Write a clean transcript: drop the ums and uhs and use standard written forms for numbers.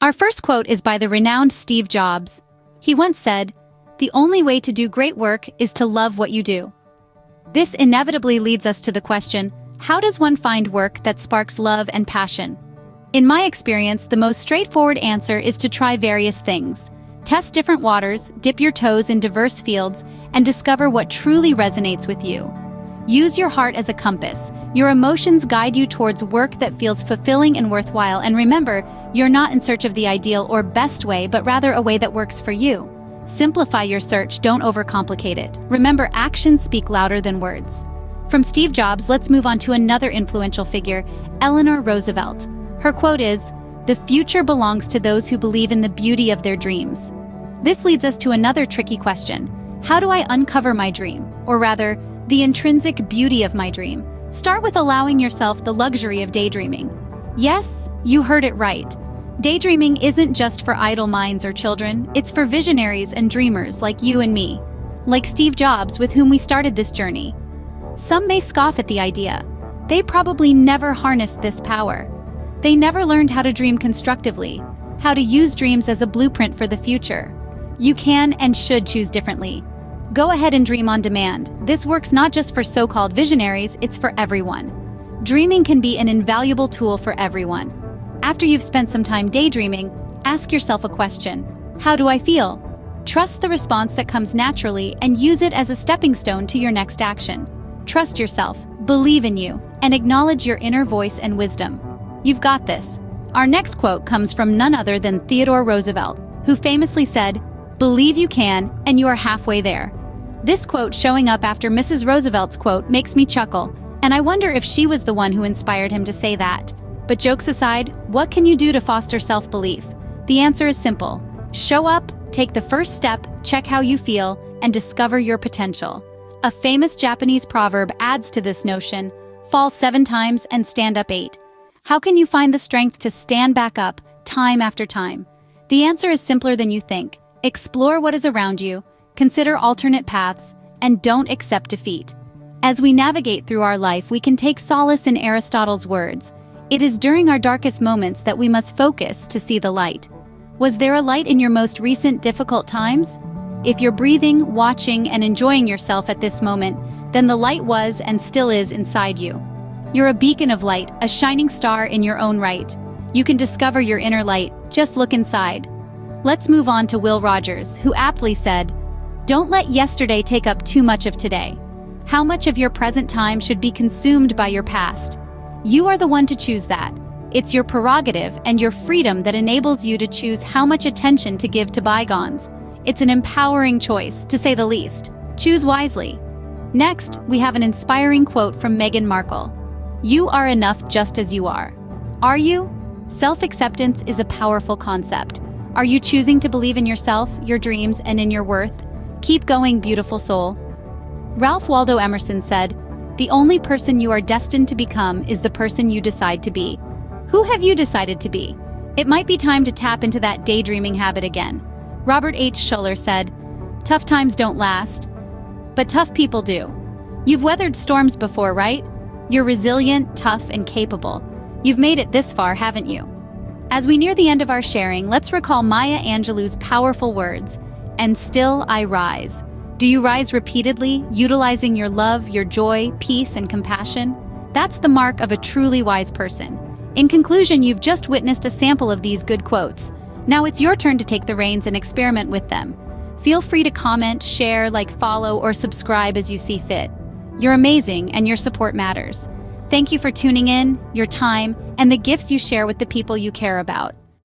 Our first quote is by the renowned Steve Jobs. He once said, "The only way to do great work is to love what you do." This inevitably leads us to the question, how does one find work that sparks love and passion? In my experience, the most straightforward answer is to try various things. Test different waters, dip your toes in diverse fields, and discover what truly resonates with you. Use your heart as a compass. Your emotions guide you towards work that feels fulfilling and worthwhile, and remember, you're not in search of the ideal or best way, but rather a way that works for you. Simplify your search, don't overcomplicate it. Remember, actions speak louder than words. From Steve Jobs, let's move on to another influential figure, Eleanor Roosevelt. Her quote is, "The future belongs to those who believe in the beauty of their dreams." This leads us to another tricky question. How do I uncover my dream? Or rather, the intrinsic beauty of my dream? Start with allowing yourself the luxury of daydreaming. Yes, you heard it right. Daydreaming isn't just for idle minds or children, it's for visionaries and dreamers like you and me. Like Steve Jobs, with whom we started this journey. Some may scoff at the idea. They probably never harnessed this power. They never learned how to dream constructively, how to use dreams as a blueprint for the future. You can and should choose differently. Go ahead and dream on demand. This works not just for so-called visionaries, it's for everyone. Dreaming can be an invaluable tool for everyone. After you've spent some time daydreaming, ask yourself a question. How do I feel? Trust the response that comes naturally and use it as a stepping stone to your next action. Trust yourself, believe in you, and acknowledge your inner voice and wisdom. You've got this. Our next quote comes from none other than Theodore Roosevelt, who famously said, "Believe you can, and you are halfway there." This quote showing up after Mrs. Roosevelt's quote makes me chuckle, and I wonder if she was the one who inspired him to say that. But jokes aside, what can you do to foster self-belief? The answer is simple. Show up, take the first step, check how you feel, and discover your potential. A famous Japanese proverb adds to this notion, fall 7 times and stand up 8. How can you find the strength to stand back up, time after time? The answer is simpler than you think. Explore what is around you, consider alternate paths, and don't accept defeat. As we navigate through our life, we can take solace in Aristotle's words. It is during our darkest moments that we must focus to see the light. Was there a light in your most recent difficult times? If you're breathing, watching, and enjoying yourself at this moment, then the light was and still is inside you. You're a beacon of light, a shining star in your own right. You can discover your inner light, just look inside. Let's move on to Will Rogers, who aptly said, "Don't let yesterday take up too much of today. How much of your present time should be consumed by your past? You are the one to choose that. It's your prerogative and your freedom that enables you to choose how much attention to give to bygones. It's an empowering choice, to say the least. Choose wisely." Next, we have an inspiring quote from Meghan Markle. "You are enough just as you are." Are you? Self-acceptance is a powerful concept. Are you choosing to believe in yourself, your dreams, and in your worth? Keep going, beautiful soul. Ralph Waldo Emerson said, "The only person you are destined to become is the person you decide to be." Who have you decided to be? It might be time to tap into that daydreaming habit again. Robert H. Schuller said, "Tough times don't last, but tough people do." You've weathered storms before, right? You're resilient, tough, and capable. You've made it this far, haven't you? As we near the end of our sharing, let's recall Maya Angelou's powerful words, "And still I rise." Do you rise repeatedly, utilizing your love, your joy, peace, and compassion? That's the mark of a truly wise person. In conclusion, you've just witnessed a sample of these good quotes. Now it's your turn to take the reins and experiment with them. Feel free to comment, share, like, follow, or subscribe as you see fit. You're amazing, and your support matters. Thank you for tuning in, your time, and the gifts you share with the people you care about.